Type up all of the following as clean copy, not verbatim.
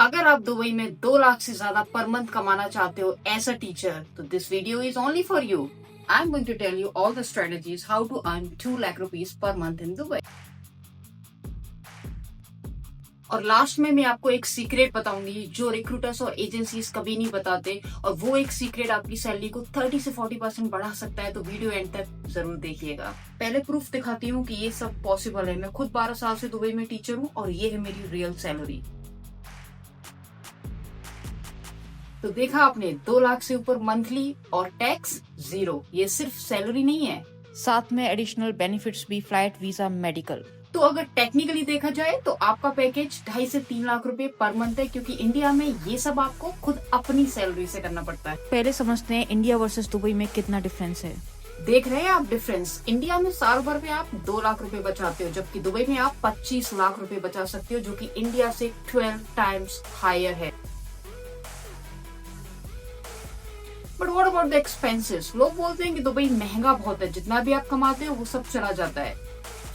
अगर आप दुबई में 2 लाख से ज्यादा पर मंथ कमाना चाहते हो एज अ टीचर, तो this video is only for you. I am going to tell you all the strategies how to earn 2 lakh rupees per month in Dubai. और लास्ट में मैं आपको एक सीक्रेट बताऊंगी जो रिक्रूटर्स और एजेंसीज कभी नहीं बताते, और वो एक सीक्रेट आपकी सैलरी को 30 से 40% बढ़ा सकता है। तो वीडियो एंड तक जरूर देखिएगा। पहले प्रूफ दिखाती हूँ कि ये सब पॉसिबल है। मैं खुद 12 साल से दुबई में टीचर हूँ और ये है मेरी रियल सैलरी। तो देखा आपने, 2 लाख से ऊपर मंथली और टैक्स 0। ये सिर्फ सैलरी नहीं है, साथ में एडिशनल बेनिफिट्स भी, फ्लाइट, वीजा, मेडिकल। तो अगर टेक्निकली देखा जाए तो आपका पैकेज 2.5 से 3 लाख रुपए पर मंथ है, क्योंकि इंडिया में ये सब आपको खुद अपनी सैलरी से करना पड़ता है। पहले समझते हैं इंडिया वर्सेस दुबई में कितना डिफरेंस है। देख रहे हैं आप डिफरेंस? इंडिया में साल भर में आप 2 लाख रुपए बचाते हो, जबकि दुबई में आप 25 लाख रुपए बचा सकते हो, जो कि इंडिया से 12 टाइम्स हायर है। But what about the expenses? लोग बोलते हैं कि दुबई महंगा बहुत है, जितना भी आप कमाते हो वो सब चला जाता है।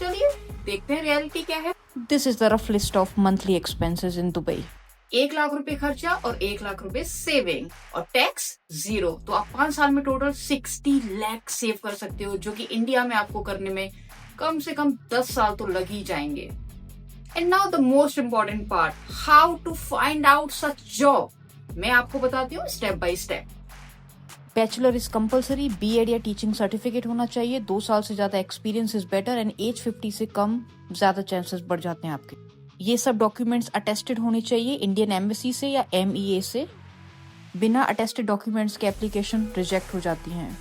चलिए देखते हैं रियलिटी क्या है। This is the rough list of monthly expenses in Dubai. 1 lakh रुपए खर्चा और 1 लाख रुपए सेविंग और टैक्स 0। तो आप 5 साल में टोटल 60 लाख सेव कर सकते हो, जो कि इंडिया में आपको करने में कम से कम 10 साल तो लग ही जाएंगे। And now the most important part, how to find out such job. मैं आपको बताती हूँ step by step. Bachelor is compulsory, BEd या टीचिंग सर्टिफिकेट होना चाहिए, 2 साल से ज्यादा experience is better, and age 50 से कम ज्यादा चांसेस बढ़ जाते हैं आपके। ये सब डॉक्यूमेंट्स अटेस्टेड होने चाहिए इंडियन एम्बेसी से या MEA से। बिना अटेस्टेड डॉक्यूमेंट्स के एप्लीकेशन रिजेक्ट हो जाती हैं।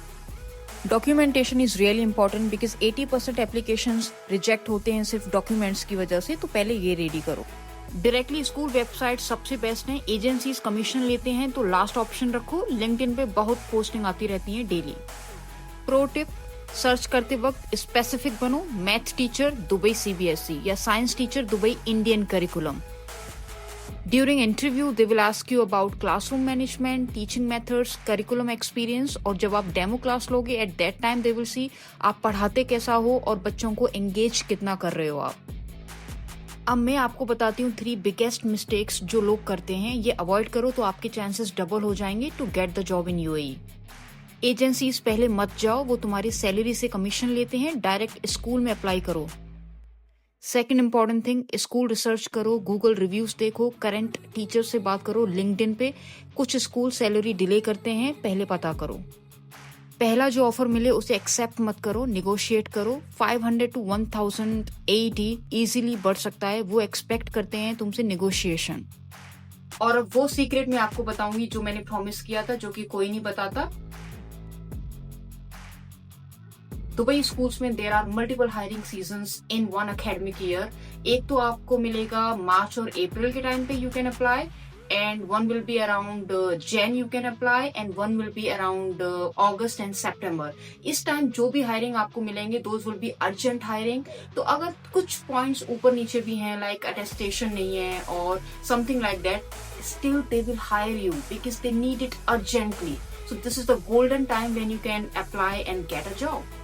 Documentation is really important because 80% applications reject होते हैं सिर्फ डॉक्यूमेंट्स की वजह से, तो पहले ये रेडी करो। डायरेक्टली स्कूल वेबसाइट सबसे बेस्ट है। एजेंसीज कमीशन लेते हैं तो लास्ट ऑप्शन रखो। लिंक्डइन पे बहुत पोस्टिंग आती रहती है डेली। प्रो टिप, सर्च करते वक्त स्पेसिफिक बनो। मैथ टीचर दुबई CBSE या science teacher Dubai Indian curriculum. During interview they will ask you about classroom management, teaching methods, curriculum experience, और जब आप डेमो क्लास लोगे at that time they will see आप पढ़ाते कैसा हो और बच्चों को एंगेज कितना कर रहे हो आप। अब मैं आपको बताती हूँ 3 बिगेस्ट मिस्टेक्स जो लोग करते हैं। ये अवॉइड करो तो आपके चांसेस डबल हो जाएंगे to get the job in UAE। Agencies पहले मत जाओ, वो तुम्हारी सैलरी से कमीशन लेते हैं। डायरेक्ट स्कूल में अप्लाई करो। Second important thing, school research करो, गूगल रिव्यूज देखो, करंट टीचर से बात करो। लिंक्डइन पे कुछ स्कूल सैलरी डिले करते हैं, पहले पता करो। पहला जो ऑफर मिले उसे एक्सेप्ट मत करो, निगोशिएट करो। 500 to 1080 इजीली बढ़ सकता है, वो एक्सपेक्ट करते हैं तुमसे निगोशिएशन। और अब वो सीक्रेट मैं आपको बताऊंगी जो मैंने प्रॉमिस किया था, जो कि कोई नहीं बताता। दुबई स्कूल्स में there are multiple hiring seasons in 1 academic year. एक तो आपको मिलेगा मार्च और अप्रैल के टाइम पे you can apply, and one will be around Jan you can apply, and one will be around August and September। इस टाइम जो भी हायरिंग आपको मिलेंगे those will be urgent hiring। तो अगर कुछ पॉइंट्स ऊपर नीचे भी हैं, लाइक अटेस्टेशन नहीं है और something like that, still they will hire you because they need it urgently। So this is the golden time when you can apply and get a job।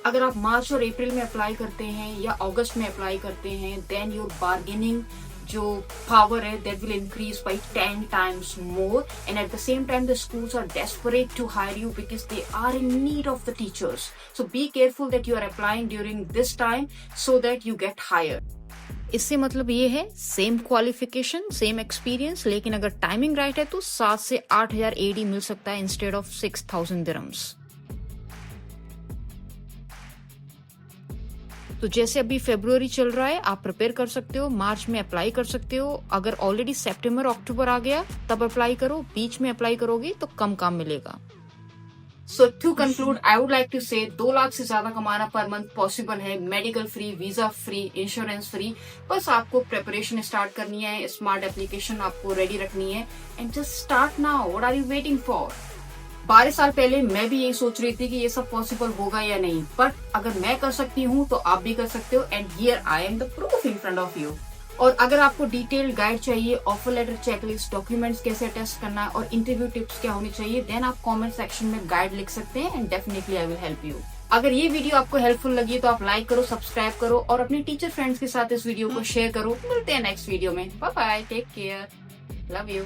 अगर आप मार्च और अप्रैल में अप्लाई करते हैं या अगस्त में अप्लाई करते हैं, देन योर बार्गेनिंग जो पावर है that will increase by 10 times more, and at the same time the schools are desperate to hire you because they are in need of the teachers. So be careful that you are applying during this time so that you get hire. इससे मतलब ये है same qualification, same experience, लेकिन अगर timing right है तो 7 से 8,000 AD मिल सकता है इंस्टेड ऑफ 6,000 dirhams। तो जैसे अभी फरवरी चल रहा है, आप प्रिपेयर कर सकते हो, मार्च में अप्लाई कर सकते हो। अगर ऑलरेडी सितंबर अक्टूबर आ गया तब अप्लाई करो, बीच में अप्लाई करोगे तो कम काम मिलेगा। So to conclude, I would like to say 2 lakh से ज्यादा कमाना पर मंथ पॉसिबल है, medical free, visa free, insurance free. बस आपको प्रिपरेशन स्टार्ट करनी है, स्मार्ट एप्लीकेशन आपको रेडी रखनी है, and just start now. What are you waiting for? 12 साल पहले मैं भी यही सोच रही थी कि ये सब पॉसिबल होगा या नहीं, बट अगर मैं कर सकती हूँ तो आप भी कर सकते हो, and here I am the proof in front of you. और अगर आपको डिटेल गाइड चाहिए, ऑफर लेटर, चेकलिस्ट, डॉक्यूमेंट्स कैसे टेस्ट करना है और इंटरव्यू टिप्स क्या होनी चाहिए, देन आप कमेंट सेक्शन में गाइड लिख सकते हैं, and definitely I will help you. अगर ये वीडियो आपको हेल्पफुल लगी तो आप लाइक करो, सब्सक्राइब करो और अपने टीचर फ्रेंड्स के साथ इस वीडियो को शेयर करो। मिलते हैं नेक्स्ट वीडियो में। Bye bye, take care, love you.